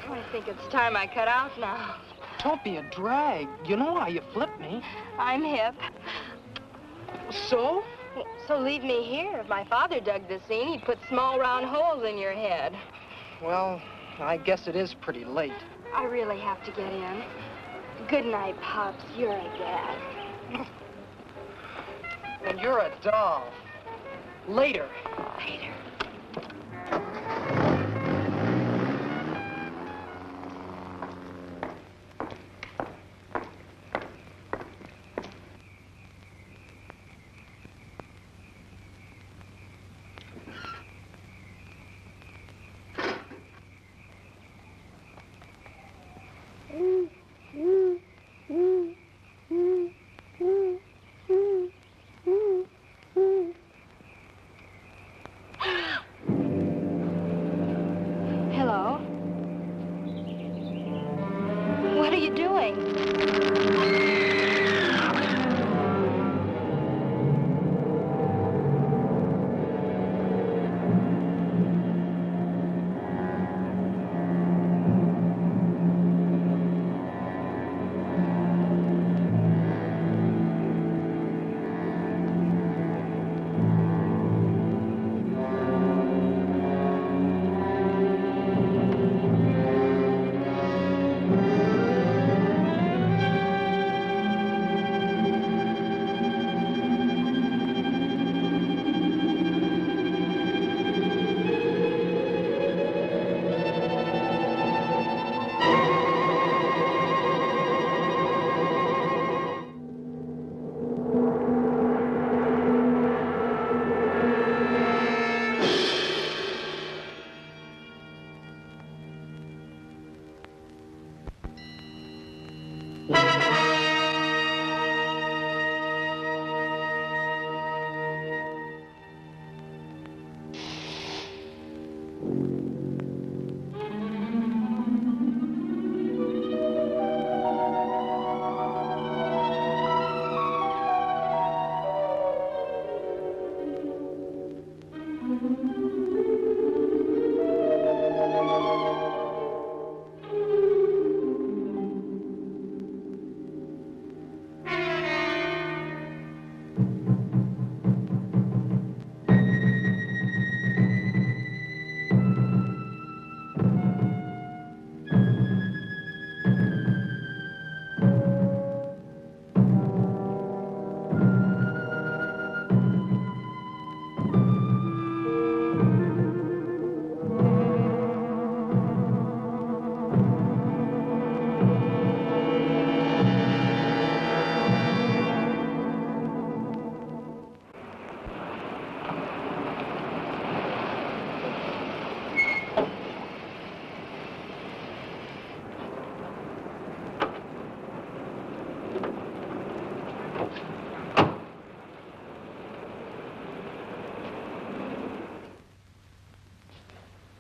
I think it's time I cut out now. Don't be a drag. You know how you flip me. I'm hip. So? So leave me here. If my father dug this scene, he'd put small round holes in your head. Well, I guess it is pretty late. I really have to get in. Good night, Pops. You're a dad. And you're a doll. Later. Later.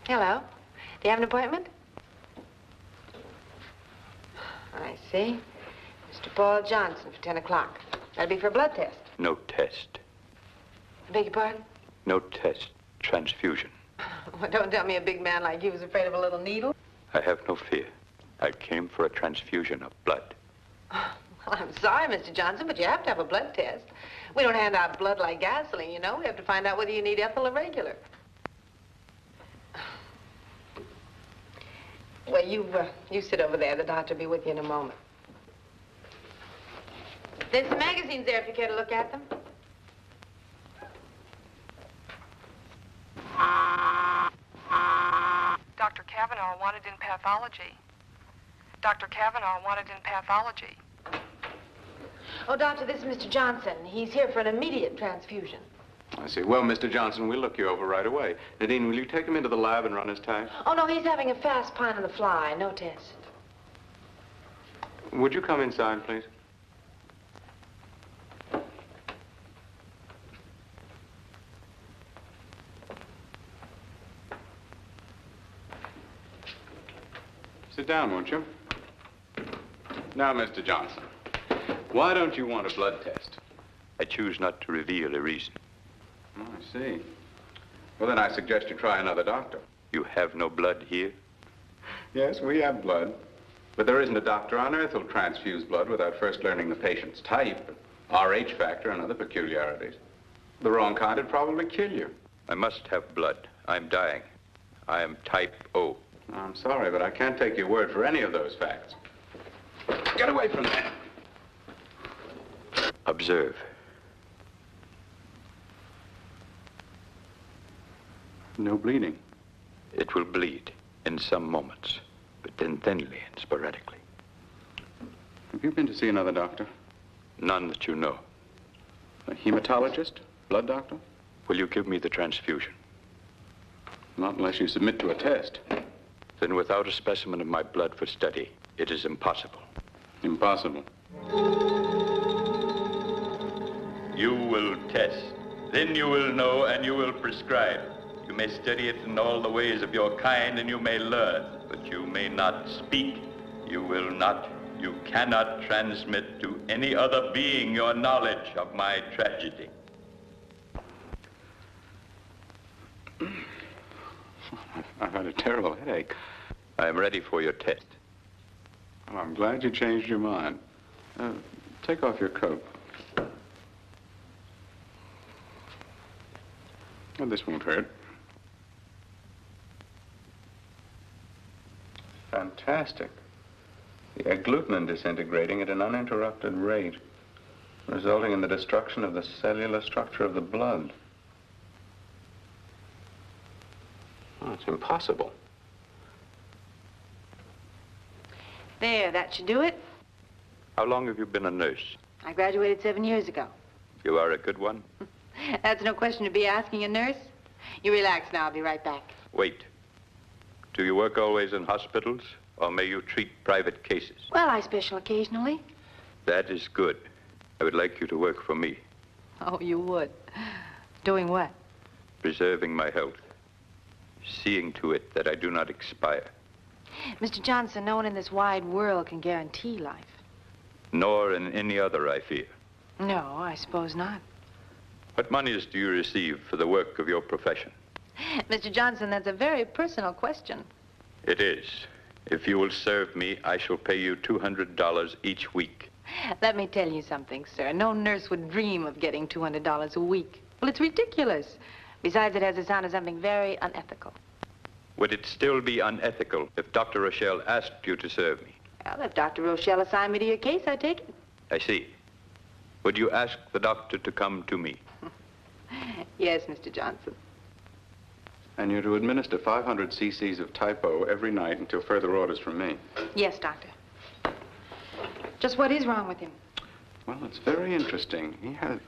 Hello. Do you have an appointment? I see. Mr. Paul Johnson for 10 o'clock. That'll be for a blood test. No test. I beg your pardon? No test. Transfusion. Well, don't tell me a big man like you was afraid of a little needle. I have no fear. I came for a transfusion of blood. Well, I'm sorry, Mr. Johnson, but you have to have a blood test. We don't hand out blood like gasoline, you know. We have to find out whether you need ethyl or regular. Well, you sit over there. The doctor will be with you in a moment. There's some magazines there if you care to look at them. Dr. Kavanaugh wanted in pathology. Dr. Kavanaugh wanted in pathology. Oh, doctor, this is Mr. Johnson. He's here for an immediate transfusion. I see. Well, Mr. Johnson, we'll look you over right away. Nadine, will you take him into the lab and run his tag? Oh, no, he's having a fast pine on the fly. No test. Would you come inside, please? Sit down, won't you? Now, Mr. Johnson, why don't you want a blood test? I choose not to reveal a reason. Oh, I see. Well, then I suggest you try another doctor. You have no blood here? Yes, we have blood. But there isn't a doctor on earth who'll transfuse blood without first learning the patient's type, RH factor, and other peculiarities. The wrong kind would probably kill you. I must have blood. I'm dying. I am type O. I'm sorry, but I can't take your word for any of those facts. Get away from that. Observe. No bleeding. It will bleed in some moments, but then thinly and sporadically. Have you been to see another doctor? None that you know. A hematologist? Blood doctor? Will you give me the transfusion? Not unless you submit to a test. Then without a specimen of my blood for study, it is impossible. Impossible. You will test. Then you will know and you will prescribe. You may study it in all the ways of your kind and you may learn, but you may not speak. You cannot transmit to any other being your knowledge of my tragedy. I've had a terrible headache. I am ready for your test. Well, I'm glad you changed your mind. Take off your coat. Well, this won't hurt. Fantastic. The agglutinin disintegrating at an uninterrupted rate, resulting in the destruction of the cellular structure of the blood. Oh, it's impossible. There, that should do it. How long have you been a nurse? I graduated 7 years ago. You are a good one? That's no question to be asking a nurse. You relax now, I'll be right back. Wait. Do you work always in hospitals, or may you treat private cases? Well, I special occasionally. That is good. I would like you to work for me, Oh, you would. Doing what? preserving my health, seeing to it that I do not expire, Mr. Johnson, no one in this wide world can guarantee life. nor in any other, I fear. No, I suppose not. What monies do you receive for the work of your profession? Mr. Johnson, that's a very personal question. It is. If you will serve me, I shall pay you $200 each week. Let me tell you something, sir. No nurse would dream of getting $200 a week. Well, it's ridiculous. Besides, it has the sound of something very unethical. Would it still be unethical if Dr. Rochelle asked you to serve me? Well, if Dr. Rochelle assigned me to your case, I take it. I see. Would you ask the doctor to come to me? Yes, Mr. Johnson. And you're to administer 500 cc's of Type O every night until further orders from me. Yes, Doctor. Just what is wrong with him? Well, it's very interesting. He has...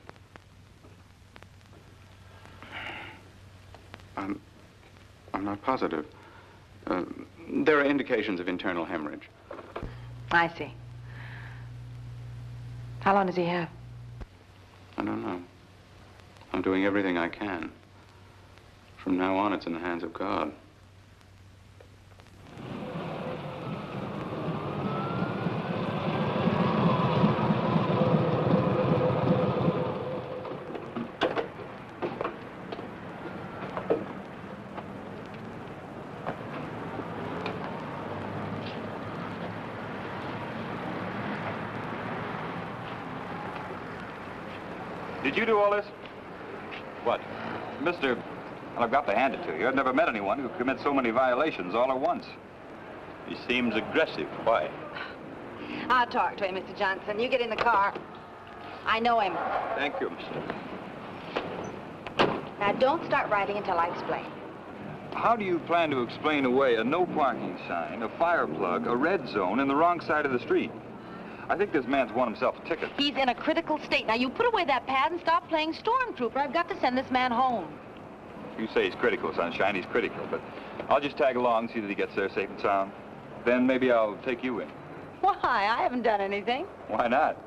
I'm not positive. There are indications of internal hemorrhage. I see. How long does he have? I don't know. I'm doing everything I can. From now on, it's in the hands of God. Did you do all this? What? Mr. Well, I've got to hand it to you. I've never met anyone who commits so many violations all at once. He seems aggressive. Why? I'll talk to him, Mr. Johnson. You get in the car. I know him. Thank you, Mr. Now, don't start writing until I explain. How do you plan to explain away a no parking sign, a fire plug, a red zone, and the wrong side of the street? I think this man's won himself a ticket. He's in a critical state. Now, you put away that pad and stop playing stormtrooper. I've got to send this man home. You say he's critical, Sunshine. He's critical, but I'll just tag along, see that he gets there safe and sound. Then maybe I'll take you in. Why? I haven't done anything. Why not?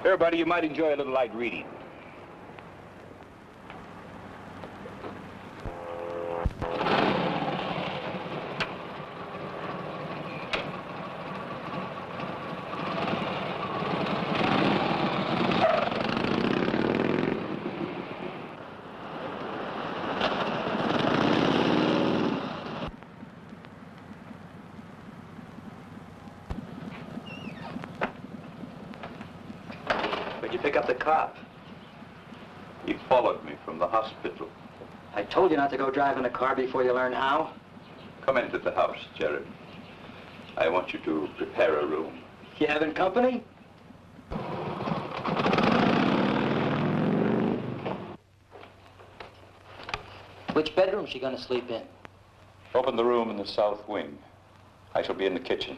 Here, buddy, you might enjoy a little light reading. Where'd you pick up the cop? He followed me from the hospital. I told you not to go driving a car before you learn how. Come into the house, Jeremy. I want you to prepare a room. You having company? Which bedroom's she gonna sleep in? Open the room in the south wing. I shall be in the kitchen.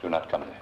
Do not come there.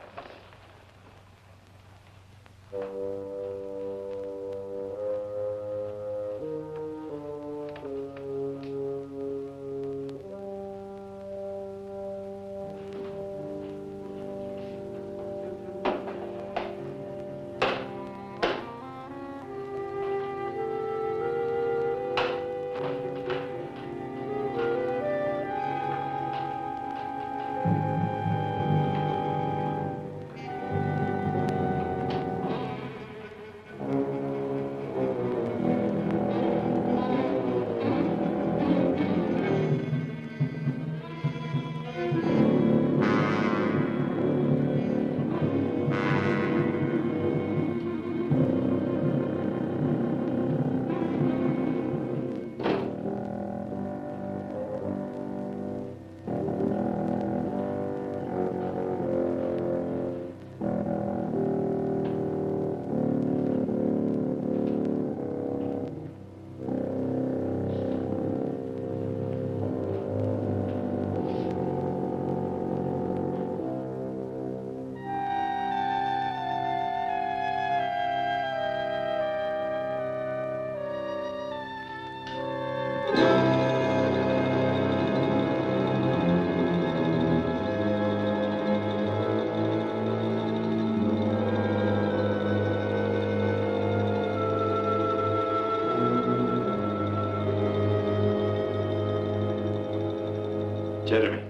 Jeremy,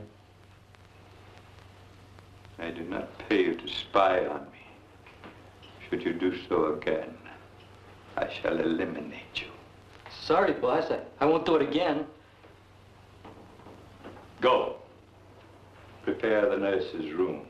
I do not pay you to spy on me. Should you do so again, I shall eliminate you. Sorry, boss. I won't do it again. Go. Prepare the nurse's room.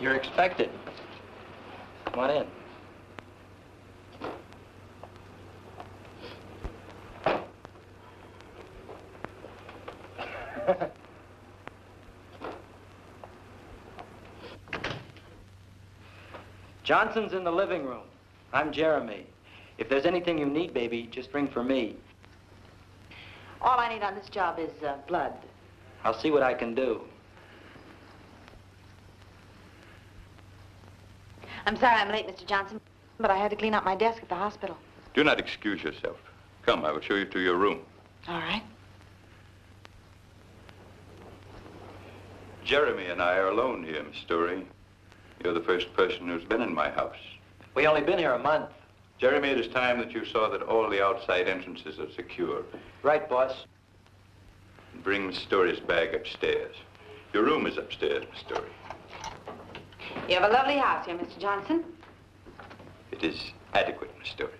You're expected. Come on in. Johnson's in the living room. I'm Jeremy. If there's anything you need, baby, just ring for me. All I need on this job is blood. I'll see what I can do. I'm sorry I'm late, Mr. Johnson, but I had to clean out my desk at the hospital. Do not excuse yourself. Come, I will show you to your room. All right. Jeremy and I are alone here, Miss Story. You're the first person who's been in my house. We only been here a month. Jeremy, it is time that you saw that all the outside entrances are secure. Right, boss. Bring Miss Story's bag upstairs. Your room is upstairs, Miss Story. You have a lovely house here, Mr. Johnson. It is adequate, Miss Story.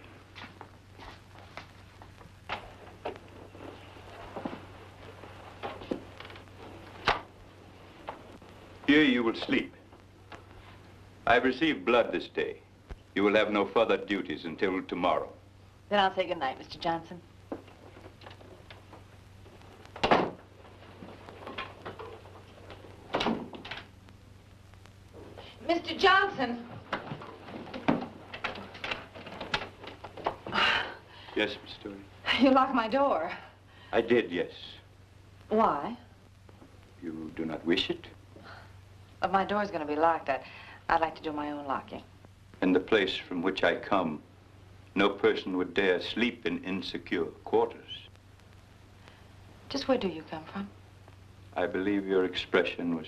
Here you will sleep. I've received blood this day. You will have no further duties until tomorrow. Then I'll say good night, Mr. Johnson. Mr. Johnson! Yes, Miss Story? You locked my door. I did, yes. Why? You do not wish it? If my door's going to be locked, I'd like to do my own locking. In the place from which I come, no person would dare sleep in insecure quarters. Just where do you come from? I believe your expression was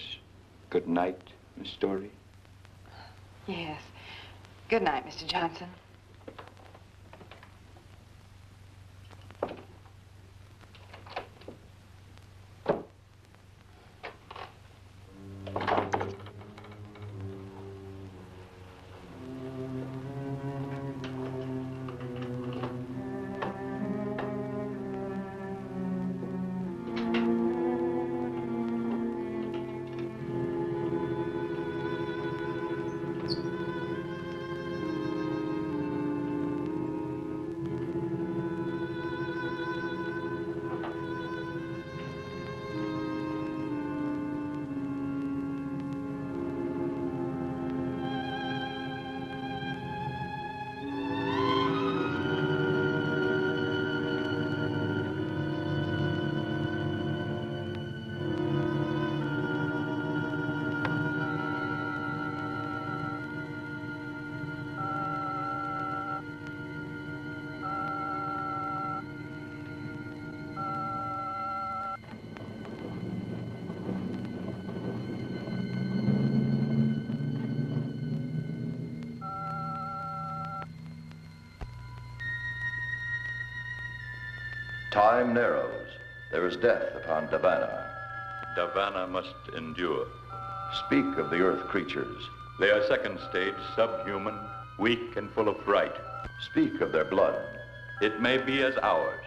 good night, Miss Story. Yes. Good night, Mr. Johnson. Time narrows. There is death upon Davana. Davana must endure. Speak of the earth creatures. They are second stage, subhuman, weak and full of fright. Speak of their blood. It may be as ours.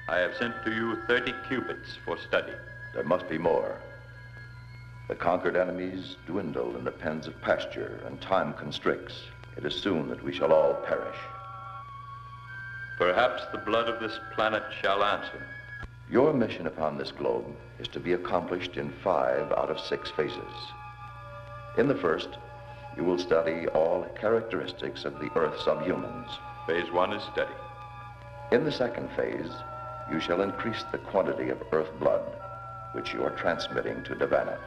I have sent to you 30 cubits for study. There must be more. The conquered enemies dwindle in the pens of pasture, and time constricts. It is soon that we shall all perish. Perhaps the blood of this planet shall answer. Your mission upon this globe is to be accomplished in 5 out of 6 phases. In the first, you will study all characteristics of the Earth subhumans. Phase 1 is study. In the second phase, you shall increase the quantity of Earth blood, which you are transmitting to Davana.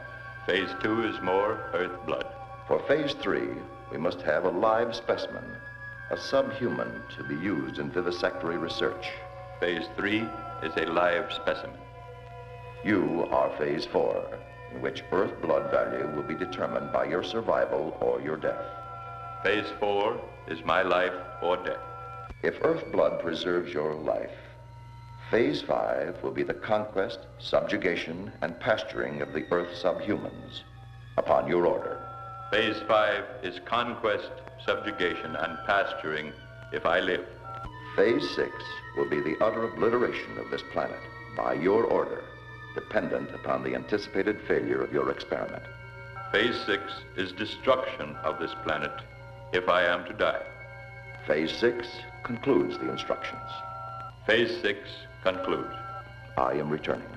Phase 2 is more Earth blood. For phase 3, we must have a live specimen, a subhuman to be used in vivisectory research. Phase 3 is a live specimen. You are phase 4, in which Earth blood value will be determined by your survival or your death. Phase 4 is my life or death. If Earth blood preserves your life, phase 5 will be the conquest, subjugation, and pasturing of the Earth subhumans upon your order. Phase 5 is conquest, subjugation, and pasturing if I live. Phase 6 will be the utter obliteration of this planet by your order, dependent upon the anticipated failure of your experiment. Phase 6 is destruction of this planet if I am to die. Phase 6 concludes the instructions. Phase 6 concludes. I am returning.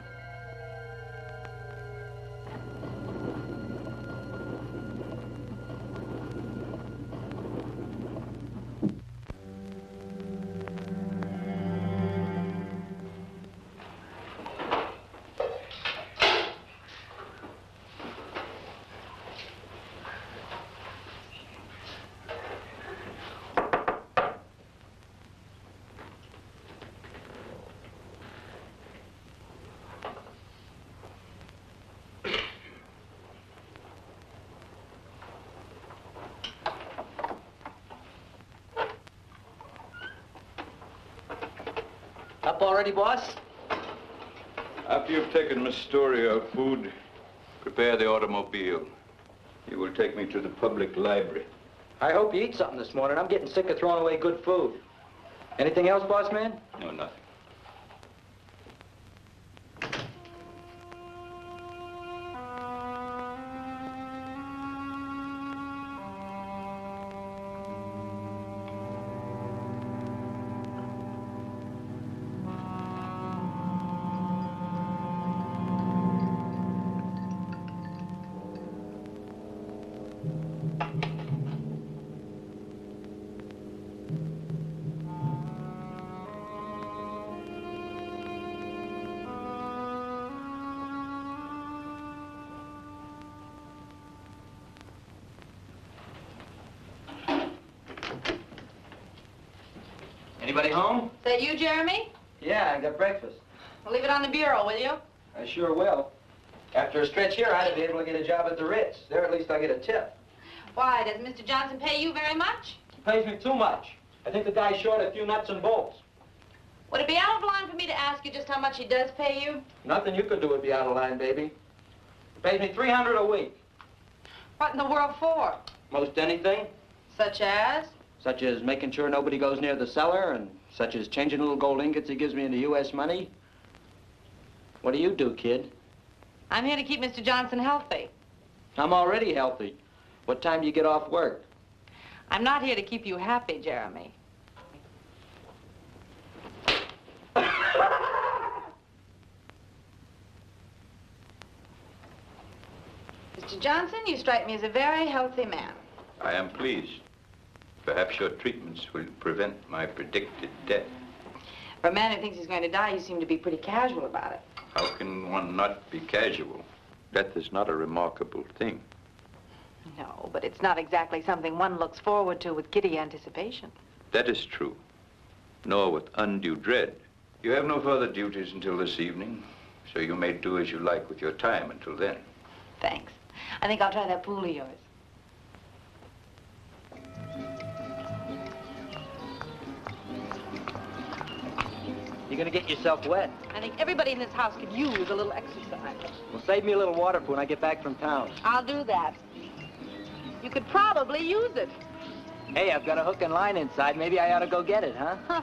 Up already, boss? After you've taken Miss Story her food, prepare the automobile. You will take me to the public library. I hope you eat something this morning. I'm getting sick of throwing away good food. Anything else, boss man? No, nothing. Anybody home? Is that you, Jeremy? Yeah, I got breakfast. Well, leave it on the bureau, will you? I sure will. After a stretch here, I'd be able to get a job at the Ritz. There, at least I get a tip. Why, does Mr. Johnson pay you very much? He pays me too much. I think the guy's short a few nuts and bolts. Would it be out of line for me to ask you just how much he does pay you? Nothing you could do would be out of line, baby. He pays me $300 a week. What in the world for? Most anything. Such as? Such as making sure nobody goes near the cellar, and such as changing little gold ingots he gives me into U.S. money. What do you do, kid? I'm here to keep Mr. Johnson healthy. I'm already healthy. What time do you get off work? I'm not here to keep you happy, Jeremy. Mr. Johnson, you strike me as a very healthy man. I am pleased. Perhaps your treatments will prevent my predicted death. For a man who thinks he's going to die, you seem to be pretty casual about it. How can one not be casual? Death is not a remarkable thing. No, but it's not exactly something one looks forward to with giddy anticipation. That is true, nor with undue dread. You have no further duties until this evening, so you may do as you like with your time until then. Thanks. I think I'll try that pool of yours. You You're gonna get yourself wet. I think everybody in this house could use a little exercise. Well, save me a little water for when I get back from town. I'll do that. You could probably use it. Hey, I've got a hook and line inside. Maybe I ought to go get it, huh? Huh.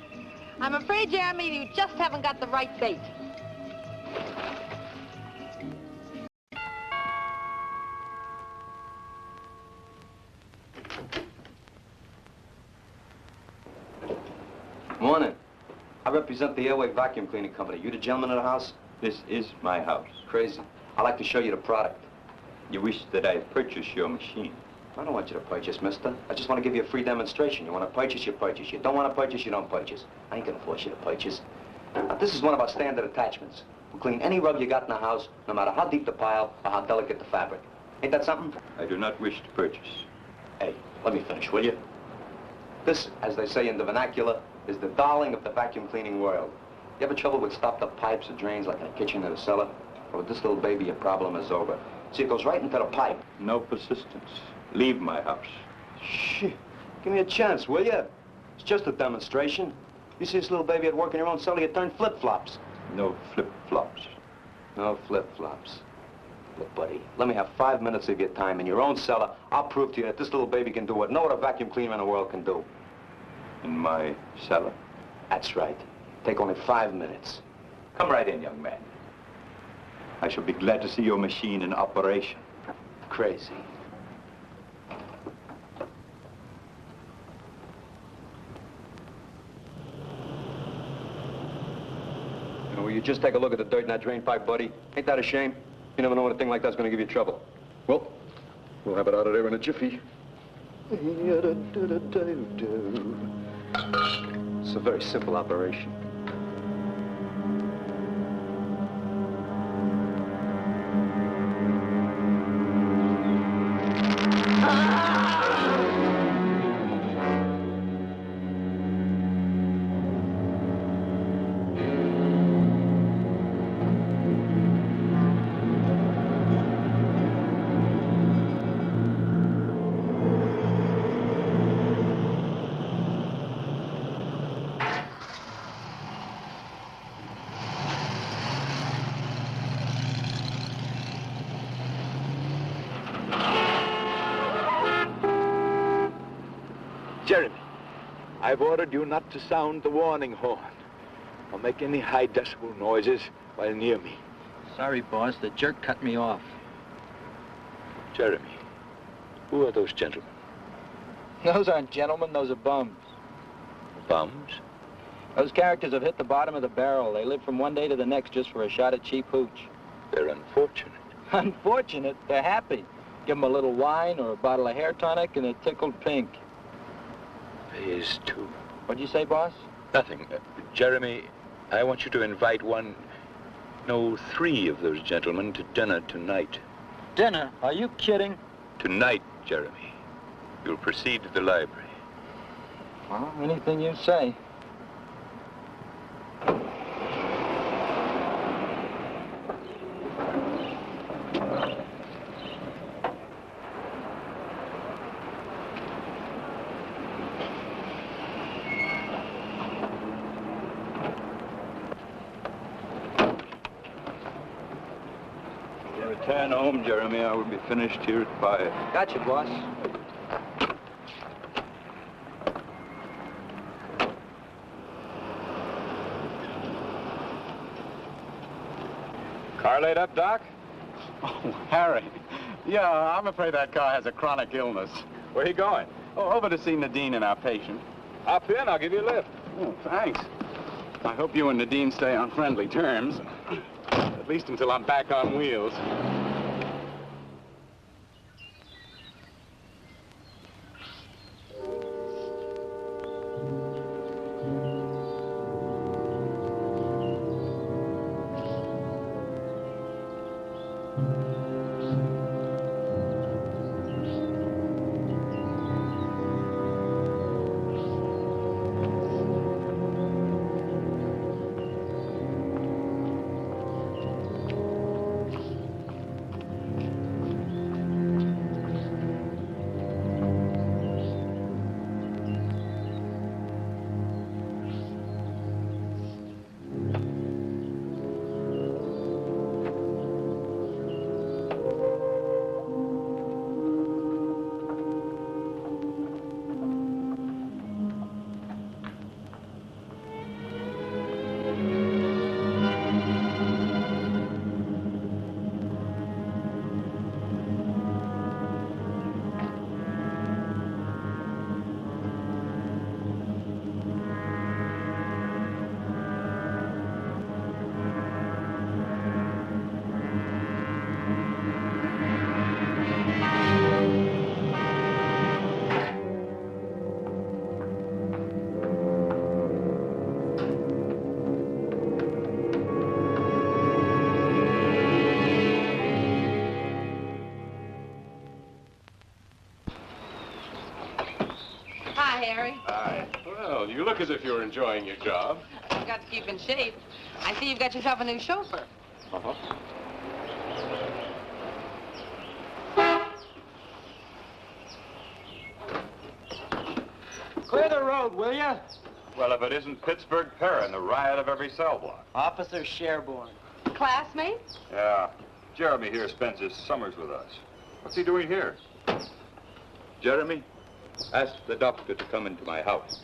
I'm afraid, Jeremy, you just haven't got the right bait. Morning. I represent the Airway Vacuum Cleaning Company. You the gentleman of the house? This is my house. Crazy. I'd like to show you the product. You wish that I purchase your machine. I don't want you to purchase, mister. I just want to give you a free demonstration. You want to purchase, you purchase. You don't want to purchase, you don't purchase. I ain't gonna force you to purchase. Now, this is one of our standard attachments. We'll clean any rug you got in the house, no matter how deep the pile or how delicate the fabric. Ain't that something? I do not wish to purchase. Hey, let me finish, will you? This, as they say in the vernacular, is the darling of the vacuum cleaning world. You ever trouble with stopped up pipes or drains like in a kitchen or a cellar? Well, with this little baby, your problem is over. See, it goes right into the pipe. No persistence. Leave my house. Shit. Give me a chance, will you? It's just a demonstration. You see this little baby at work in your own cellar, you turn flip-flops. No flip-flops. No flip-flops. Look, buddy, let me have 5 minutes of your time in your own cellar. I'll prove to you that this little baby can do what no other vacuum cleaner in the world can do. In my cellar. That's right. Take only 5 minutes. Come right in, young man. I shall be glad to see your machine in operation. Crazy. Will you just take a look at the dirt in that drain pipe, buddy? Ain't that a shame? You never know when a thing like that's gonna give you trouble. Well, we'll have it out of there in a jiffy. It's a very simple operation. Jeremy, I've ordered you not to sound the warning horn or make any high decibel noises while near me. Sorry, boss. The jerk cut me off. Jeremy, who are those gentlemen? Those aren't gentlemen. Those are bums. Bums? Those characters have hit the bottom of the barrel. They live from one day to the next just for a shot at cheap hooch. They're unfortunate. Unfortunate? They're happy. Give them a little wine or a bottle of hair tonic and they're tickled pink. They is, too. What'd you say, boss? Nothing. Jeremy, I want you to invite three of those gentlemen to dinner tonight. Dinner? Are you kidding? Tonight, Jeremy. You'll proceed to the library. Well, anything you say. Return home, Jeremy. I will be finished here at 5. Gotcha, boss. Car laid up, Doc? Oh, Harry. Yeah, I'm afraid that car has a chronic illness. Where are you going? Oh, over to see Nadine and our patient. Hop in. I'll give you a lift. Oh, thanks. I hope you and Nadine stay on friendly terms. At least until I'm back on wheels. Well, you look as if you're enjoying your job. You've got to keep in shape. I see you've got yourself a new chauffeur. Uh-huh. Clear the road, will you? Well, if it isn't Pittsburgh Perrin, the riot of every cell block. Officer Sherborne. Classmates? Yeah. Jeremy here spends his summers with us. What's he doing here? Jeremy, ask the doctor to come into my house.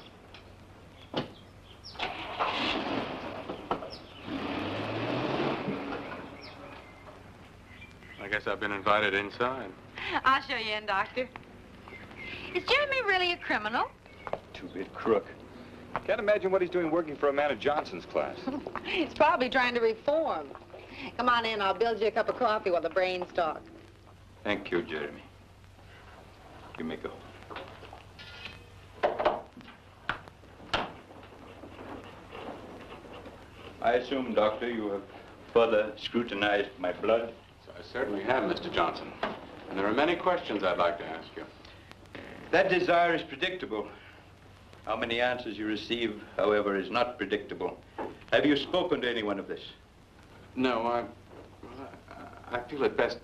I guess I've been invited inside. I'll show you in, Doctor. Is Jeremy really a criminal? Two-bit crook. Can't imagine what he's doing working for a man of Johnson's class. He's probably trying to reform. Come on in, I'll build you a cup of coffee while the brains talk. Thank you, Jeremy. You may go. I assume, Doctor, you have further scrutinized my blood? I certainly have, Mr. Johnson. And there are many questions I'd like to ask you. That desire is predictable. How many answers you receive, however, is not predictable. Have you spoken to anyone of this? No, I feel it best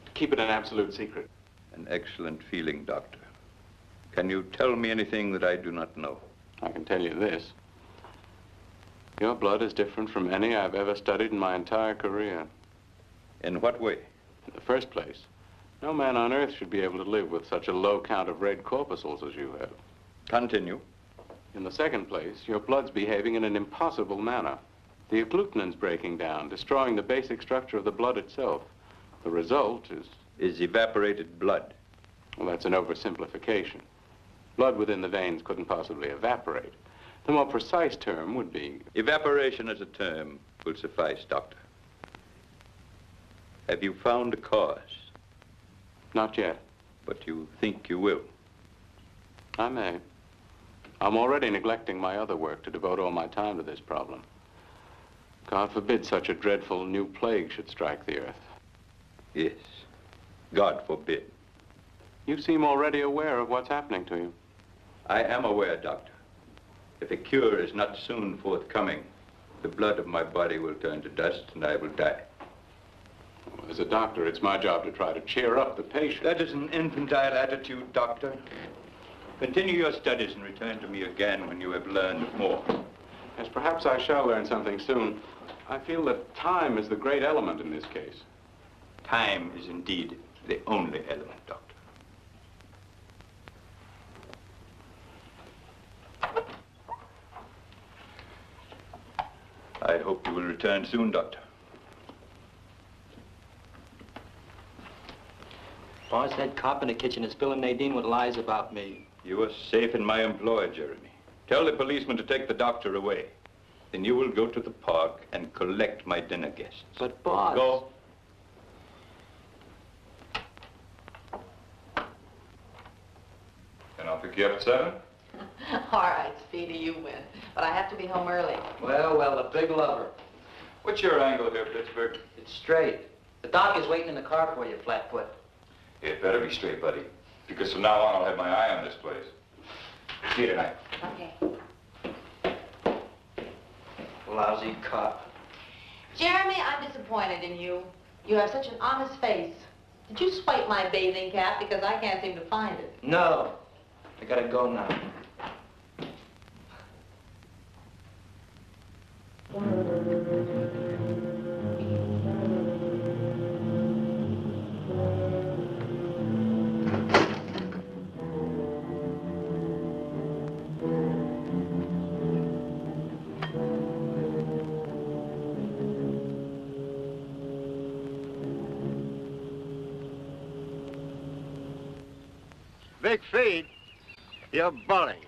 to keep it an absolute secret. An excellent feeling, Doctor. Can you tell me anything that I do not know? I can tell you this. Your blood is different from any I've ever studied in my entire career. In what way? In the first place, no man on earth should be able to live with such a low count of red corpuscles as you have. Continue. In the second place, your blood's behaving in an impossible manner. The agglutinins breaking down, destroying the basic structure of the blood itself. The result is evaporated blood. Well, that's an oversimplification. Blood within the veins couldn't possibly evaporate. The more precise term would be... Evaporation as a term will suffice, Doctor. Have you found a cause? Not yet. But you think you will? I may. I'm already neglecting my other work to devote all my time to this problem. God forbid such a dreadful new plague should strike the earth. Yes. God forbid. You seem already aware of what's happening to you. I am aware, Doctor. If a cure is not soon forthcoming, the blood of my body will turn to dust and I will die. Well, as a doctor, it's my job to try to cheer up the patient. That is an infantile attitude, Doctor. Continue your studies and return to me again when you have learned more. Yes, perhaps I shall learn something soon. I feel that time is the great element in this case. Time is indeed the only element, Doctor. I hope you will return soon, Doctor. Boss, that cop in the kitchen is filling Nadine with lies about me. You are safe in my employ, Jeremy. Tell the policeman to take the doctor away. Then you will go to the park and collect my dinner guests. But, boss... Go. Then I'll pick you up at 7? All right, Speedy, you win. But I have to be home early. Well, the big lover. What's your angle here, Pittsburgh? It's straight. The doc is waiting in the car for you, Flatfoot. It better be straight, buddy. Because from now on, I'll have my eye on this place. See you tonight. Okay. Lousy cop. Jeremy, I'm disappointed in you. You have such an honest face. Did you swipe my bathing cap? Because I can't seem to find it. No. I gotta go now. Big feed? You're bullying.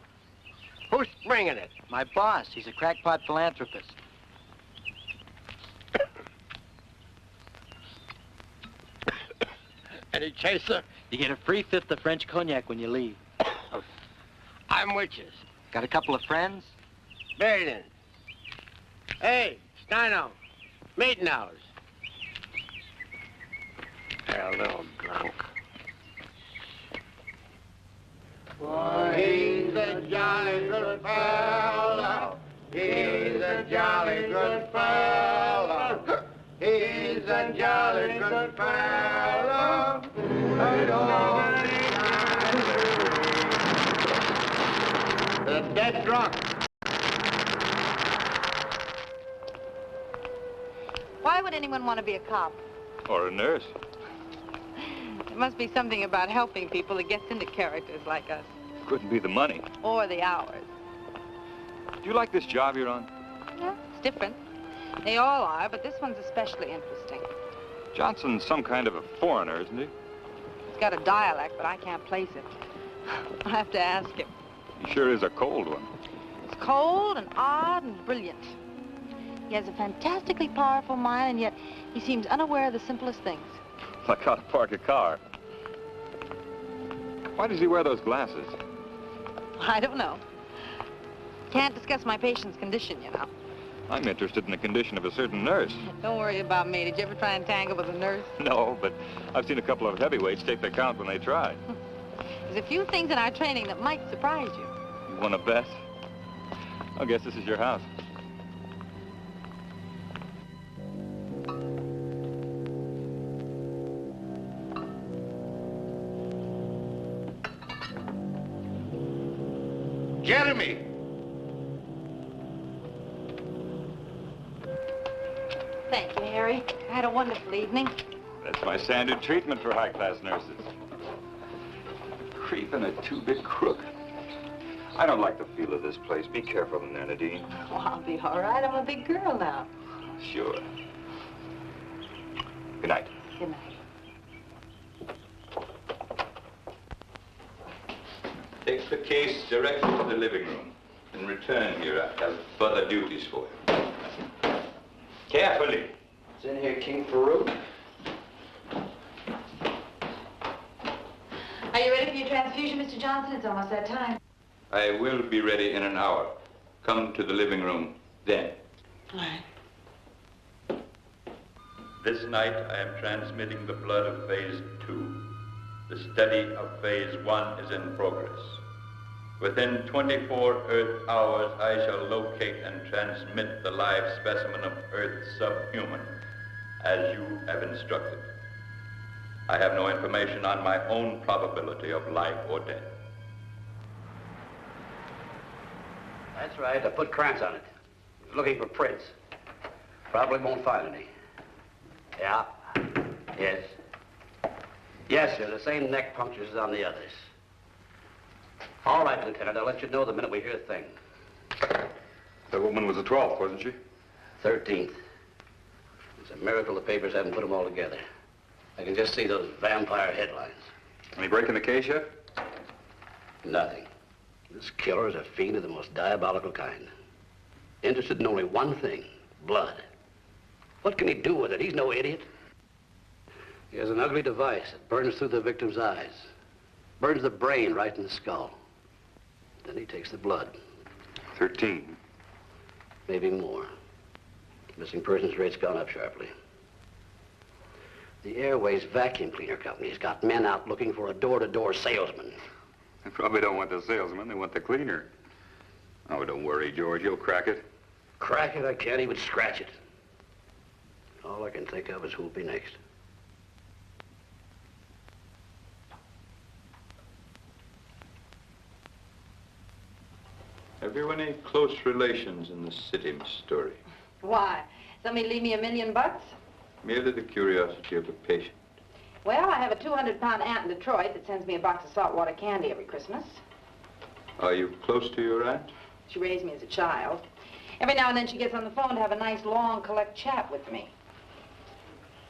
Who's bringing it? My boss. He's a crackpot philanthropist. Any chaser? You get a free fifth of French cognac when you leave. I'm witches. Got a couple of friends? Millions. Hey, Steino. Meeting house. Hell, little drunk. For he's He's a jolly good fella. He's a jolly good fella. He's a jolly good fella. The dead drunk. Why would anyone want to be a cop? Or a nurse. There must be something about helping people that gets into characters like us. Couldn't be the money. Or the hours. Do you like this job you're on? Yeah, it's different. They all are, but this one's especially interesting. Johnson's some kind of a foreigner, isn't he? He's got a dialect, but I can't place it. I'll have to ask him. He sure is a cold one. It's cold and odd and brilliant. He has a fantastically powerful mind, and yet he seems unaware of the simplest things. Like how to park a car. Why does he wear those glasses? I don't know. Can't discuss my patient's condition, you know. I'm interested in the condition of a certain nurse. Don't worry about me. Did you ever try and tangle with a nurse? No, but I've seen a couple of heavyweights take their count when they tried. There's a few things in our training that might surprise you. You want to bet? I guess this is your house. Jeremy! Thank you, Harry. I had a wonderful evening. That's my standard treatment for high-class nurses. Creep and a two-bit crook. I don't like the feel of this place. Be careful in there, Nadine. Oh, I'll be all right. I'm a big girl now. Sure. Good night. Good night. Take the case directly to the living room. In return here, I have further duties for you. Carefully. It's in here, King Farouk. Are you ready for your transfusion, Mr. Johnson? It's almost that time. I will be ready in an hour. Come to the living room then. All right. This night, I am transmitting the blood of phase 2. The study of phase 1 is in progress. Within 24 Earth hours, I shall locate and transmit the live specimen of Earth subhuman, as you have instructed. I have no information on my own probability of life or death. That's right. I put cramps on it. Looking for prints. Probably won't find any. Yeah. Yes. Yes, sir. The same neck punctures as on the others. All right, Lieutenant. I'll let you know the minute we hear a thing. That woman was the 12th, wasn't she? 13th. It's a miracle the papers haven't put them all together. I can just see those vampire headlines. Any break in the case yet? Nothing. This killer is a fiend of the most diabolical kind. Interested in only one thing, blood. What can he do with it? He's no idiot. He has an ugly device that burns through the victim's eyes. Burns the brain right in the skull. Then he takes the blood. 13. Maybe more. Missing persons rate's gone up sharply. The Airways Vacuum Cleaner Company's got men out looking for a door-to-door salesman. They probably don't want the salesman, they want the cleaner. Oh, don't worry, George, you'll crack it. Crack it? I can't even scratch it. All I can think of is who'll be next. Have you any close relations in the city, Miss Story? Why? Somebody leave me $1 million? Merely the curiosity of the patient. Well, I have a 200-pound aunt in Detroit that sends me a box of saltwater candy every Christmas. Are you close to your aunt? She raised me as a child. Every now and then she gets on the phone to have a nice, long, collect chat with me.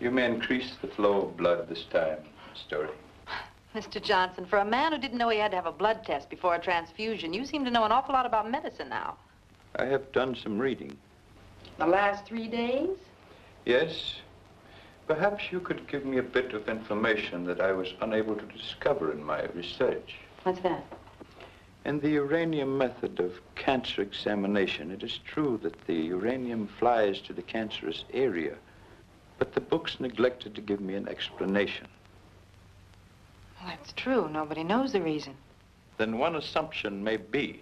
You may increase the flow of blood this time, Miss Story. Mr. Johnson, for a man who didn't know he had to have a blood test before a transfusion, you seem to know an awful lot about medicine now. I have done some reading. The last 3 days? Yes. Perhaps you could give me a bit of information that I was unable to discover in my research. What's that? In the uranium method of cancer examination, it is true that the uranium flies to the cancerous area, but the books neglected to give me an explanation. Well, that's true. Nobody knows the reason. then one assumption may be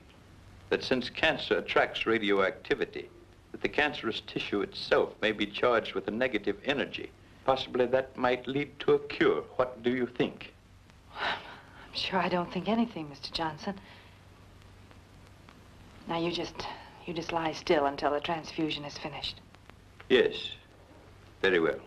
that since cancer attracts radioactivity, that the cancerous tissue itself may be charged with a negative energy. Possibly that might lead to a cure. What do you think? I'm sure I don't think anything, Mr. Johnson. Now, you just lie still until the transfusion is finished. Yes, very well.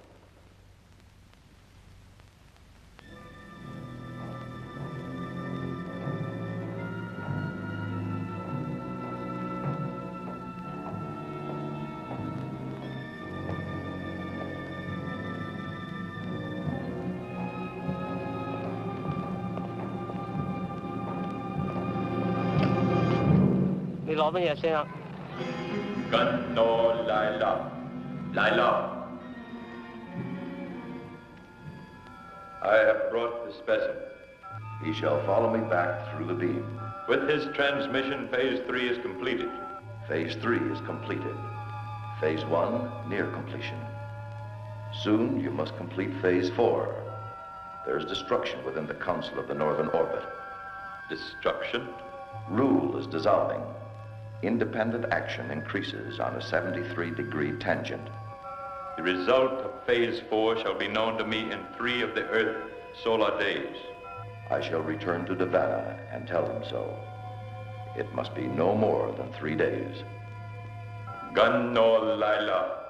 Gunno Lila. Lila. I have brought the specimen. He shall follow me back through the beam. With his transmission, phase 3 is completed. Phase 3 is completed. Phase 1 near completion. Soon you must complete phase 4. There's destruction within the Council of the Northern Orbit. Destruction? Rule is dissolving. Independent action increases on a 73-degree tangent. The result of phase 4 shall be known to me in 3 of the Earth solar days. I shall return to Nevada and tell them so. It must be no more than 3 days. Gunno Lila.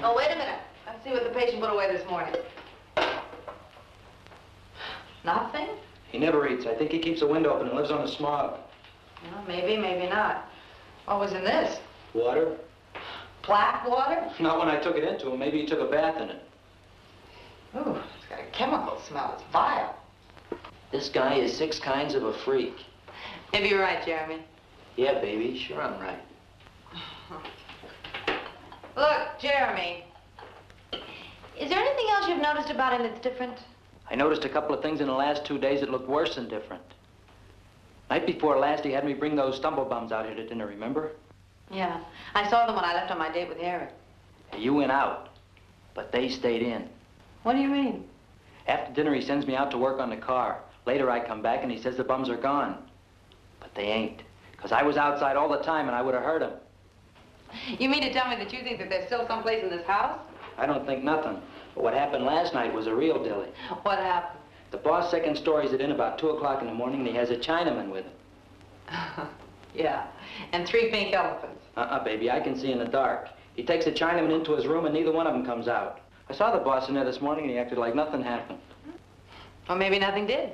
Oh, wait a minute. Let's see what the patient put away this morning. Nothing? He never eats. I think he keeps a window open and lives on the smog. Well, maybe, maybe not. What was in this? Water? Black water? Not when I took it into him. Maybe he took a bath in it. Ooh, it's got a chemical smell. It's vile. This guy is 6 kinds of a freak. Maybe you're right, Jeremy. Yeah, baby. Sure I'm right. Look, Jeremy. Is there anything else you've noticed about him that's different? I noticed a couple of things in the last 2 days that looked worse than different. Night before last, he had me bring those stumblebums out here to dinner, remember? Yeah. I saw them when I left on my date with Harry. You went out, but they stayed in. What do you mean? After dinner, he sends me out to work on the car. Later, I come back, and he says the bums are gone. But they ain't, because I was outside all the time, and I would have heard him. You mean to tell me that you think that there's still someplace in this house? I don't think nothing. But what happened last night was a real dilly. What happened? The boss' second story's it in about 2 o'clock in the morning, and he has a Chinaman with him. Yeah, and 3 pink elephants. Baby, I can see in the dark. He takes the Chinaman into his room, and neither one of them comes out. I saw the boss in there this morning, and he acted like nothing happened. Or maybe nothing did.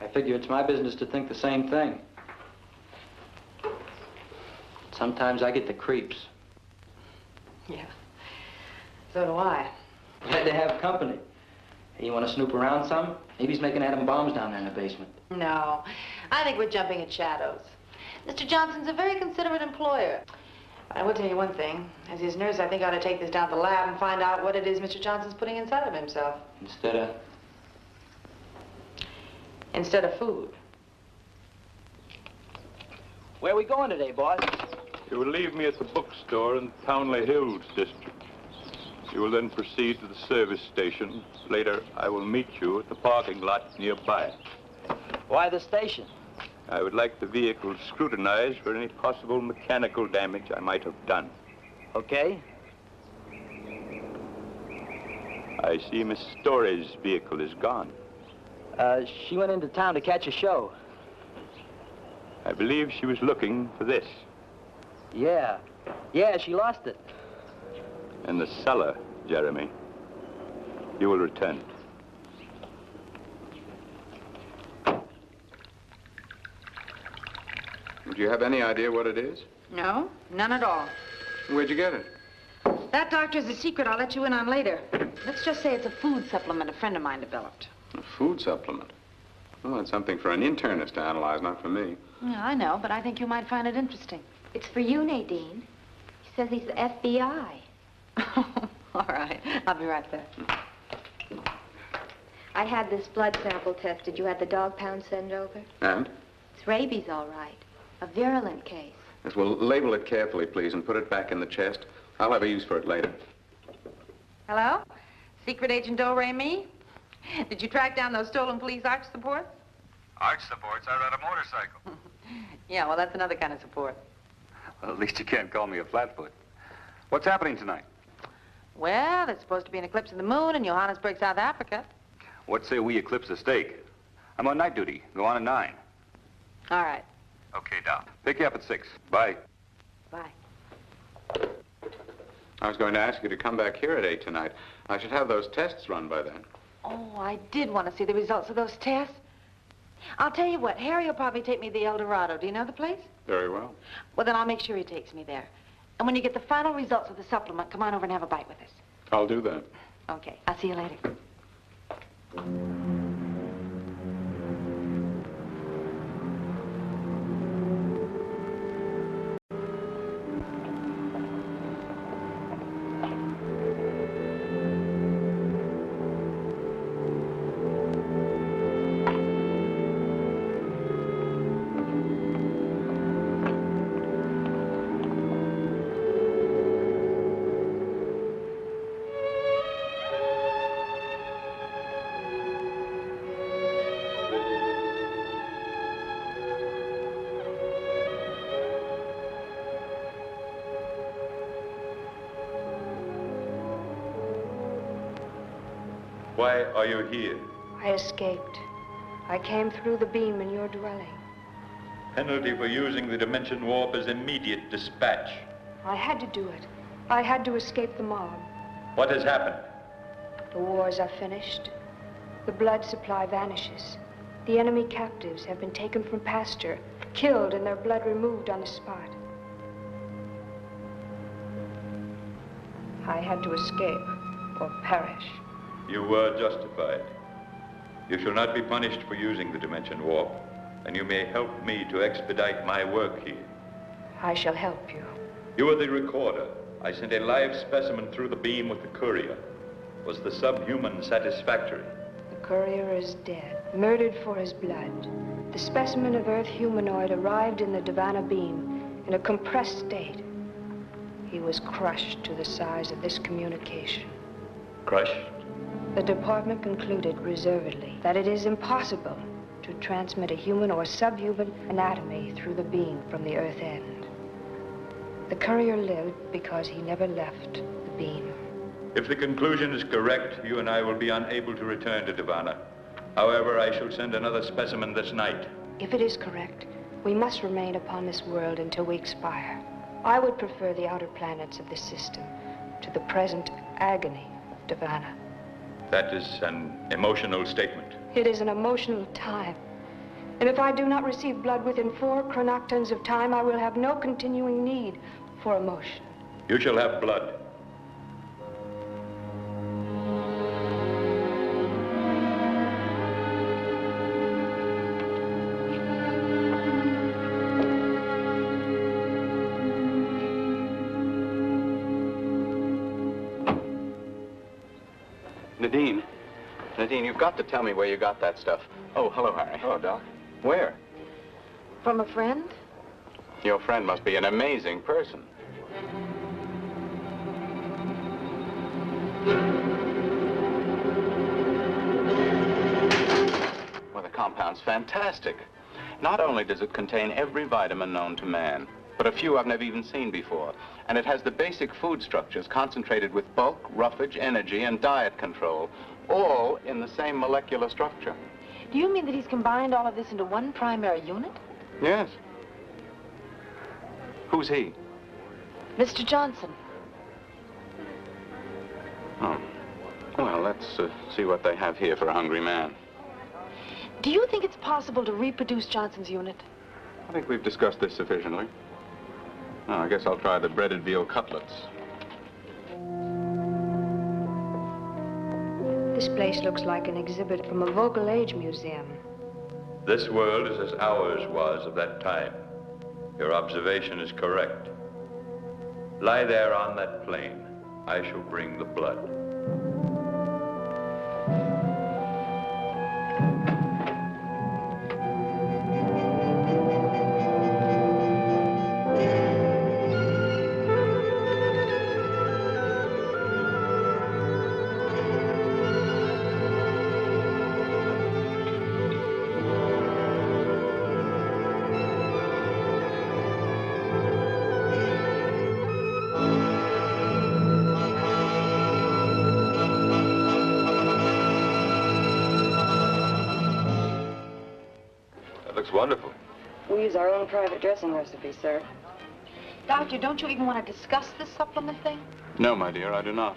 I figure it's my business to think the same thing. Sometimes I get the creeps. Yeah, so do I. Glad to have company. Hey, you want to snoop around some? Maybe he's making atom bombs down there in the basement. No, I think we're jumping at shadows. Mr. Johnson's a very considerate employer. But I will tell you one thing. As his nurse, I think I ought to take this down to the lab and find out what it is Mr. Johnson's putting inside of himself. Instead of food. Where are we going today, boss? You will leave me at the bookstore in Townley Hills district. You will then proceed to the service station. Later, I will meet you at the parking lot nearby. Why the station? I would like the vehicle scrutinized for any possible mechanical damage I might have done. Okay. I see Miss Story's vehicle is gone. She went into town to catch a show. I believe she was looking for this. Yeah. Yeah, she lost it. In the cellar, Jeremy. You will return it. Do you have any idea what it is? No, none at all. Where'd you get it? That, doctor, is a secret I'll let you in on later. Let's just say it's a food supplement a friend of mine developed. A food supplement? Well, it's something for an internist to analyze, not for me. Yeah, I know, but I think you might find it interesting. It's for you, Nadine. He says he's the FBI. All right. I'll be right there. I had this blood sample tested. You had the dog pound sent over? And? It's rabies, all right. A virulent case. Yes, well, label it carefully, please, and put it back in the chest. I'll have a use for it later. Hello? Secret Agent Do-Re Me? Did you track down those stolen police arch supports? Arch supports? I ride a motorcycle. Yeah, well, that's another kind of support. Well, at least you can't call me a flatfoot. What's happening tonight? Well, there's supposed to be an eclipse of the moon in Johannesburg, South Africa. What say we eclipse a steak? I'm on night duty. Go on at 9. All right. Okay, Doc. Pick you up at 6. Bye. Bye. I was going to ask you to come back here at 8 tonight. I should have those tests run by then. Oh, I did want to see the results of those tests. I'll tell you what, Harry will probably take me to the El Dorado. Do you know the place? Very well. Well, then I'll make sure he takes me there. And when you get the final results of the supplement, come on over and have a bite with us. I'll do that. Okay, I'll see you later. Why are you here? I escaped. I came through the beam in your dwelling. Penalty for using the dimension warp is immediate dispatch. I had to do it. I had to escape the mob. What has happened? The wars are finished. The blood supply vanishes. The enemy captives have been taken from pasture, killed and their blood removed on the spot. I had to escape or perish. You were justified. You shall not be punished for using the dimension warp, and you may help me to expedite my work here. I shall help you. You are the recorder. I sent a live specimen through the beam with the courier. Was the subhuman satisfactory? The courier is dead, murdered for his blood. The specimen of Earth humanoid arrived in the Davana beam in a compressed state. He was crushed to the size of this communication. Crushed? The department concluded reservedly that it is impossible to transmit a human or subhuman anatomy through the beam from the Earth end. The courier lived because he never left the beam. If the conclusion is correct, you and I will be unable to return to Davana. However, I shall send another specimen this night. If it is correct, we must remain upon this world until we expire. I would prefer the outer planets of this system to the present agony of Davana. That is an emotional statement. It is an emotional time. And if I do not receive blood within 4 chronoctons of time, I will have no continuing need for emotion. You shall have blood. Nadine, you've got to tell me where you got that stuff. Oh, hello, Harry. Hello, Doc. Where? From a friend? Your friend must be an amazing person. Well, the compound's fantastic. Not only does it contain every vitamin known to man, but a few I've never even seen before. And it has the basic food structures concentrated with bulk, roughage, energy, and diet control, all in the same molecular structure. Do you mean that he's combined all of this into one primary unit? Yes. Who's he? Mr. Johnson. Oh. Well, let's see what they have here for a hungry man. Do you think it's possible to reproduce Johnson's unit? I think we've discussed this sufficiently. Oh, I guess I'll try the breaded veal cutlets. This place looks like an exhibit from a vocal age museum. This world is as ours was of that time. Your observation is correct. Lie there on that plain. I shall bring the blood. Wonderful. We use our own private dressing recipe, sir. Doctor, don't you even want to discuss this supplement thing? No, my dear, I do not.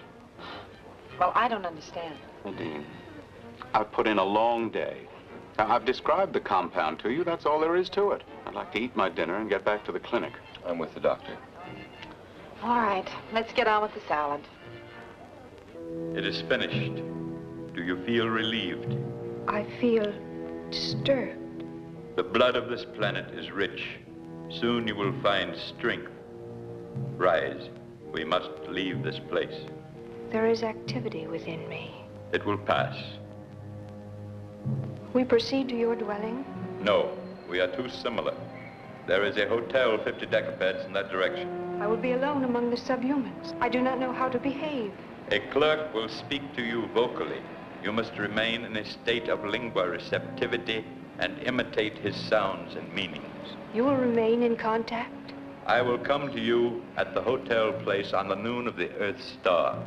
Well, I don't understand. Nadine, I've put in a long day. Now, I've described the compound to you. That's all there is to it. I'd like to eat my dinner and get back to the clinic. I'm with the doctor. All right, let's get on with the salad. It is finished. Do you feel relieved? I feel disturbed. The blood of this planet is rich. Soon you will find strength. Rise. We must leave this place. There is activity within me. It will pass. We proceed to your dwelling? No, we are too similar. There is a hotel 50 decabeds in that direction. I will be alone among the subhumans. I do not know how to behave. A clerk will speak to you vocally. You must remain in a state of lingua receptivity and imitate his sounds and meanings. You will remain in contact? I will come to you at the hotel place on the noon of the Earth's star.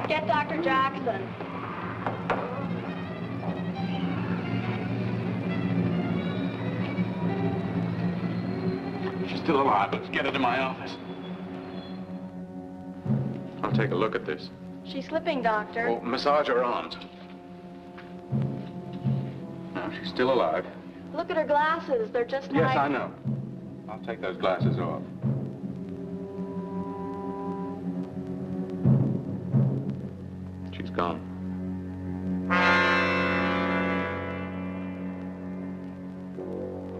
Get Dr. Jackson. She's still alive. Let's get her to my office. I'll take a look at this. She's slipping, Doctor. Oh, massage her arms. No, she's still alive. Look at her glasses. They're just Yes, like... I know. I'll take those glasses off. She's gone.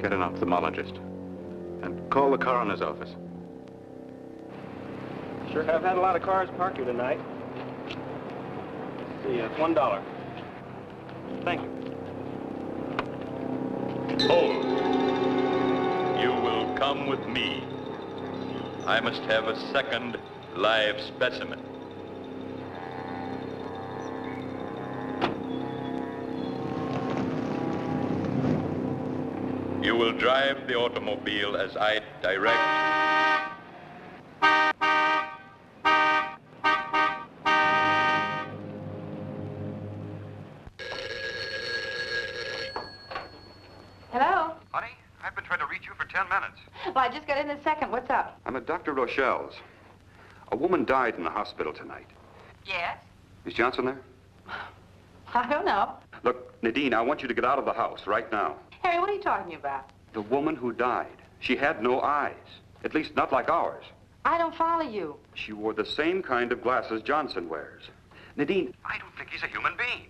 Get an ophthalmologist. And call the coroner's office. Sure have had a lot of cars parked here tonight. See, it's $1. Thank you. Hold. You will come with me. I must have a second live specimen. You will drive the automobile as I direct. Hello? Honey, I've been trying to reach you for 10 minutes. Well, I just got in a second. What's up? I'm at Dr. Rochelle's. A woman died in the hospital tonight. Yes? Is Johnson there? I don't know. Look, Nadine, I want you to get out of the house right now. Harry, what are you talking about? The woman who died. She had no eyes. At least not like ours. I don't follow you. She wore the same kind of glasses Johnson wears. Nadine, I don't think he's a human being.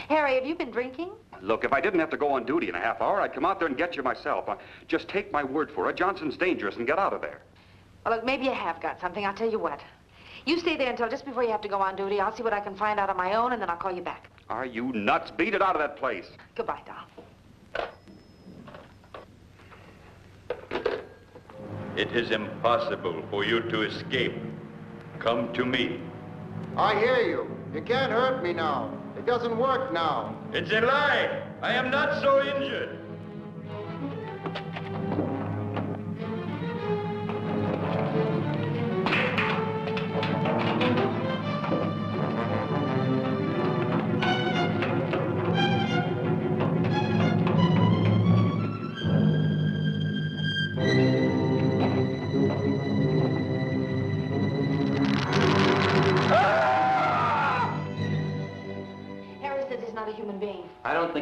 Harry, have you been drinking? Look, if I didn't have to go on duty in a half hour, I'd come out there and get you myself. Just take my word for it. Johnson's dangerous and get out of there. Well, look, maybe you have got something. I'll tell you what. You stay there until just before you have to go on duty. I'll see what I can find out on my own, and then I'll call you back. Are you nuts? Beat it out of that place. Goodbye, doll. It is impossible for you to escape. Come to me. I hear you. You can't hurt me now. It doesn't work now. It's a lie. I am not so injured.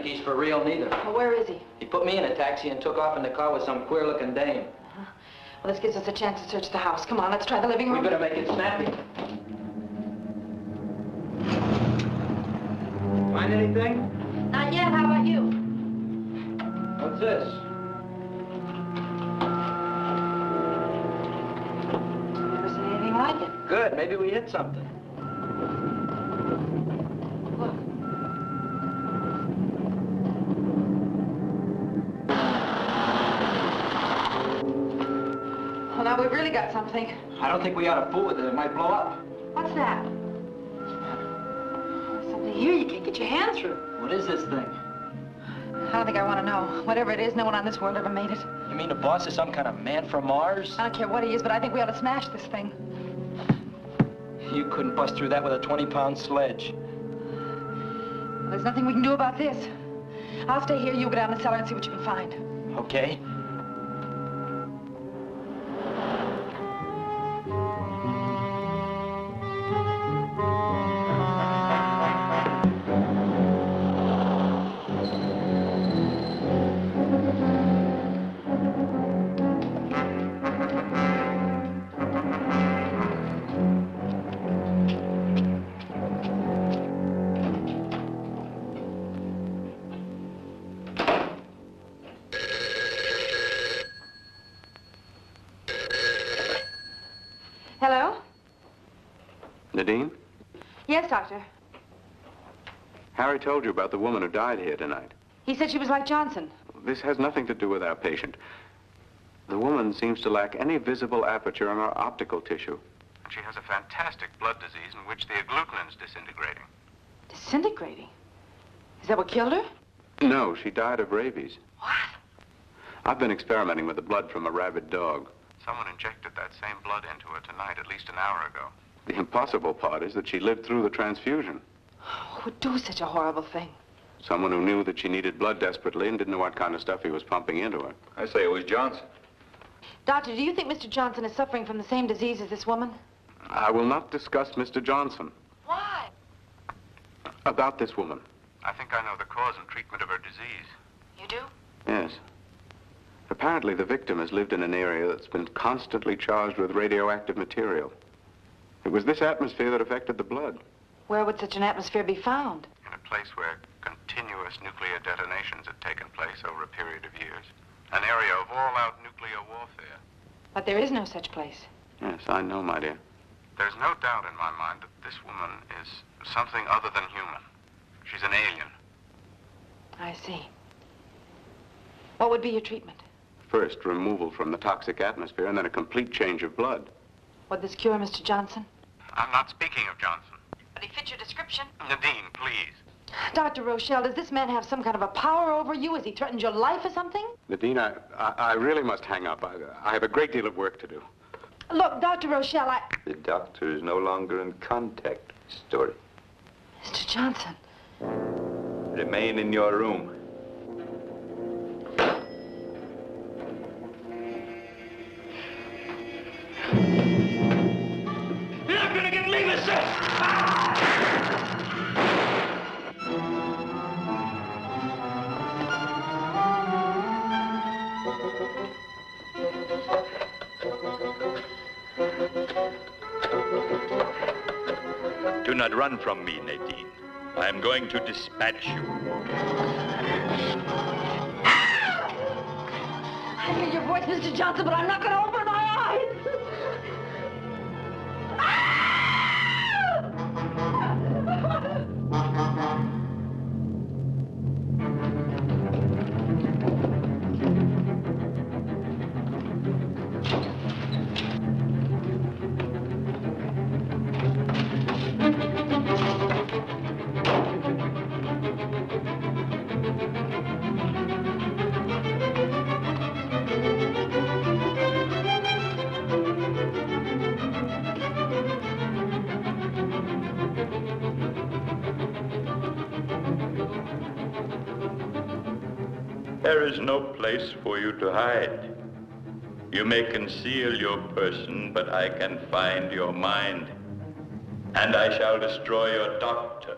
think he's for real neither. Well, where is he? He put me in a taxi and took off in the car with some queer-looking dame. Well, this gives us a chance to search the house. Come on, let's try the living room. We better make it snappy. Find anything? Not yet. How about you? What's this? Never seen anything like it. Good. Maybe we hit something. Look. Well, now we've really got something. I don't think we ought to fool with it. It might blow up. What's that? Something here you can't get your hand through. What is this thing? I don't think I want to know. Whatever it is, no one on this world ever made it. You mean the boss is some kind of man from Mars? I don't care what he is, but I think we ought to smash this thing. You couldn't bust through that with a 20-pound sledge. Well, there's nothing we can do about this. I'll stay here, you go down the cellar and see what you can find. Okay. Hello? Nadine? Yes, Doctor. Harry told you about the woman who died here tonight. He said she was like Johnson. This has nothing to do with our patient. The woman seems to lack any visible aperture in her optical tissue. She has a fantastic blood disease in which the agglutinins disintegrating. Disintegrating? Is that what killed her? No, she died of rabies. What? I've been experimenting with the blood from a rabid dog. Someone injected that same blood into her tonight, at least an hour ago. The impossible part is that she lived through the transfusion. Who would do such a horrible thing? Someone who knew that she needed blood desperately and didn't know what kind of stuff he was pumping into her. I say it was Johnson. Doctor, do you think Mr. Johnson is suffering from the same disease as this woman? I will not discuss Mr. Johnson. Why? About this woman. I think I know the cause and treatment of her disease. You do? Yes. Apparently, the victim has lived in an area that's been constantly charged with radioactive material. It was this atmosphere that affected the blood. Where would such an atmosphere be found? In a place where continuous nuclear detonations had taken place over a period of years. An area of all-out nuclear warfare. But there is no such place. Yes, I know, my dear. There's no doubt in my mind that this woman is something other than human. She's an alien. I see. What would be your treatment? First, removal from the toxic atmosphere, and then a complete change of blood. Would this cure Mr. Johnson? I'm not speaking of Johnson. But he fits your description. Nadine, please. Dr. Rochelle, does this man have some kind of a power over you? Has he threatened your life or something? Nadine, I really must hang up. I have a great deal of work to do. Look, Dr. Rochelle, The doctor is no longer in contact with the story. Mr. Johnson. Remain in your room. You're not gonna get me, mister! Do not run from me, Nadine. I am going to dispatch you. I hear your voice, Mr. Johnson, but I'm not going to open my eyes. There is no place for you to hide. You may conceal your person, but I can find your mind. And I shall destroy your doctor.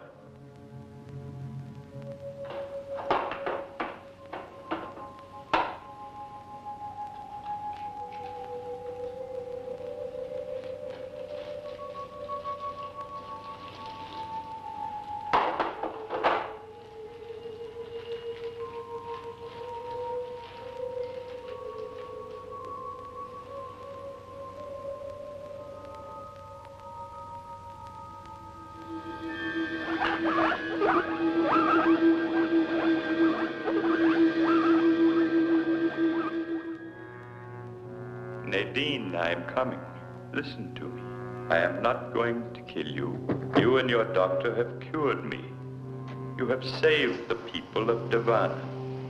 Nadine, I am coming. Listen to me. I am not going to kill you. You and your doctor have cured me. You have saved the people of Devana.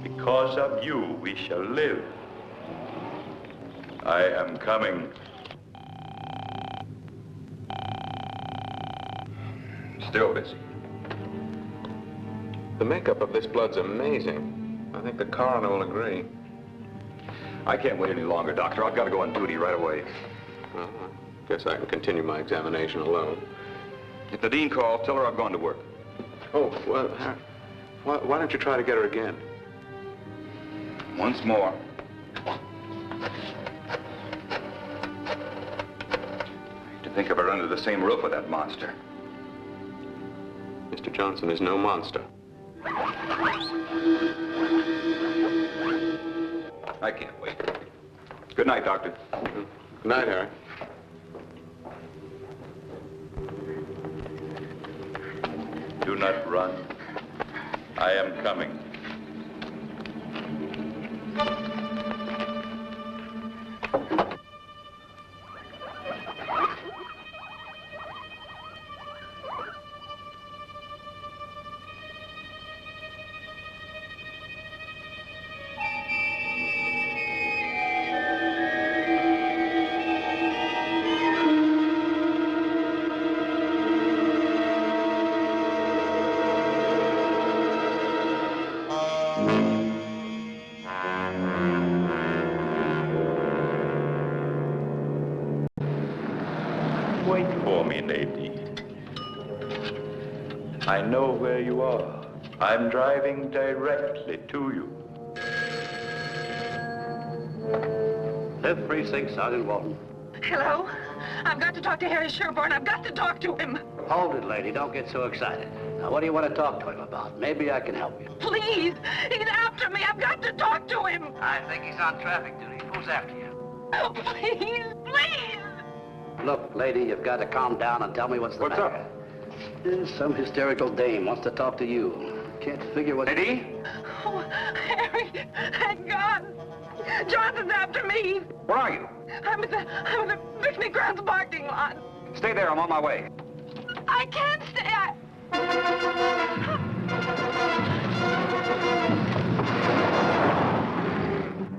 Because of you, we shall live. I am coming. Still busy. The makeup of this blood's amazing. I think the coroner will agree. I can't wait any longer, Doctor. I've got to go on duty right away. Well, I guess I can continue my examination alone. If the dean calls, tell her I've gone to work. Oh, well, Harry, why don't you try to get her again? Once more. To think of her under the same roof with that monster. Mr. Johnson is no monster. I can't wait. Good night, Doctor. Good night, Harry. Do not run. I am coming. Wait for me, Nadine. I know where you are. I'm driving directly to you. 5th Precinct, Sergeant Walton. Hello? I've got to talk to Harry Sherburne. I've got to talk to him. Hold it, lady. Don't get so excited. Now, what do you want to talk to him about? Maybe I can help you. Please. He's after me. I've got to talk to him. I think he's on traffic duty. Who's after you? Oh, please, please. Look, lady, you've got to calm down and tell me what's the matter. What's up? Some hysterical dame wants to talk to you. Can't figure what... Lady? Oh, Harry, thank God. Johnson's after me. Where are you? I'm at the picnic grounds parking lot. Stay there. I'm on my way. I can't stay.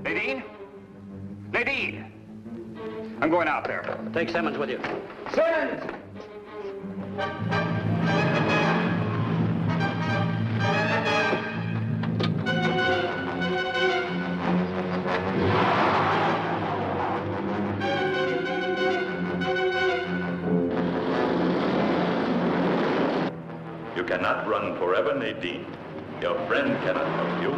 Nadine? Nadine! I'm going out there. Take Simmons with you. Simmons! You cannot run forever, Nadine. Your friend cannot help you.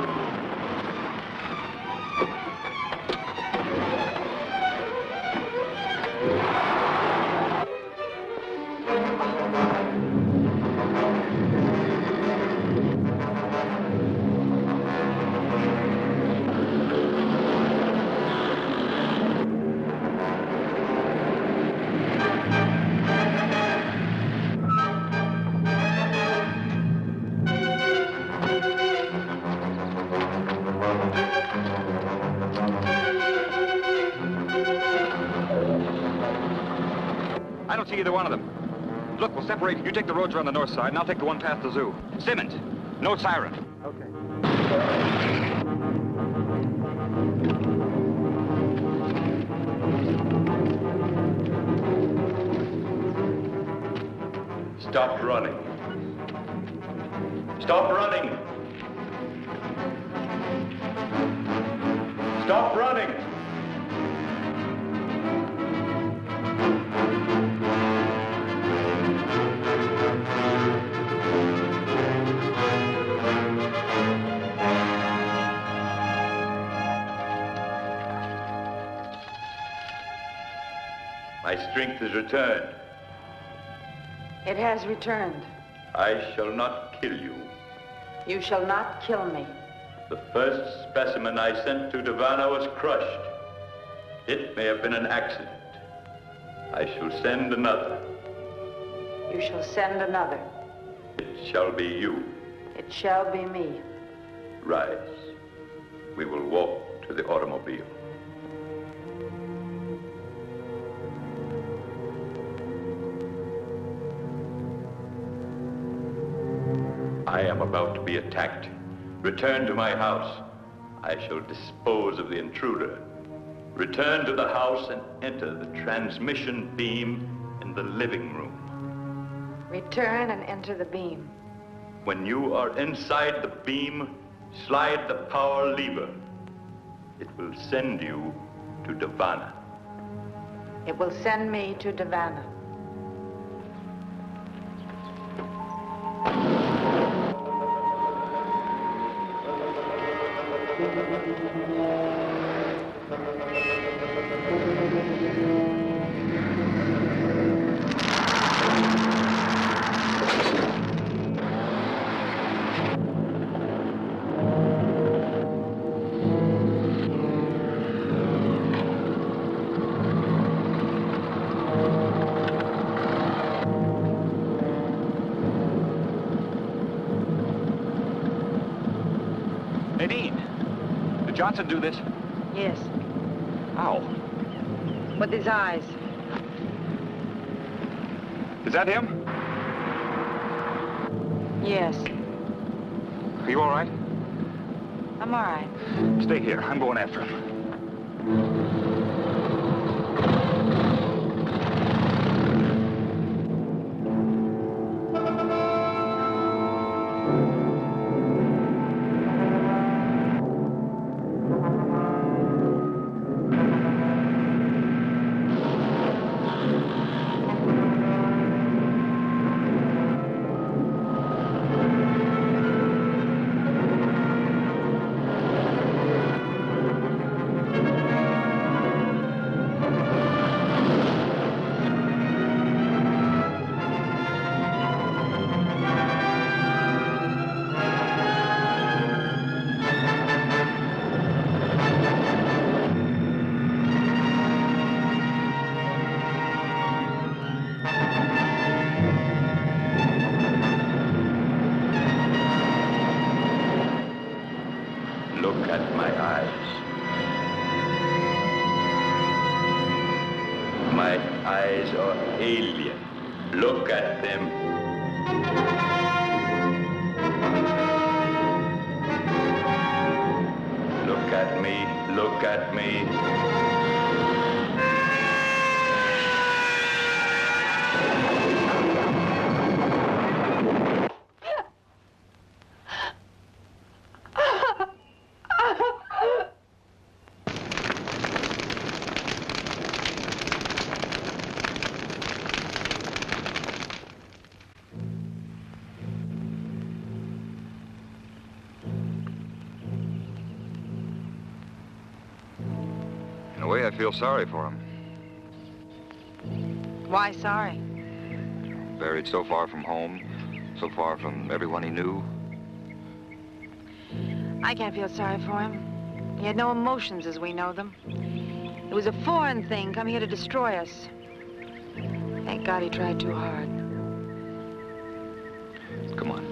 I don't see either one of them. Look, we'll separate. You take the roads around the north side, and I'll take the one past the zoo. Simmons, no siren. Okay. Stop running. Stop running. Stop running. My strength is returned. It has returned. I shall not kill you. You shall not kill me. The first specimen I sent to Devana was crushed. It may have been an accident. I shall send another. You shall send another. It shall be you. It shall be me. Rise. We will walk to the automobile. about to be attacked. Return to my house. I shall dispose of the intruder. Return to the house and enter the transmission beam in the living room. Return and enter the beam. When you are inside the beam, slide the power lever. It will send you to Davana. It will send me to Davana. Johnson do this? Yes. How? With his eyes. Is that him? Yes. Are you all right? I'm all right. Stay here. I'm going after him. I feel sorry for him. Why sorry? Buried so far from home, so far from everyone he knew. I can't feel sorry for him. He had no emotions as we know them. It was a foreign thing come here to destroy us. Thank God he tried too hard. Come on.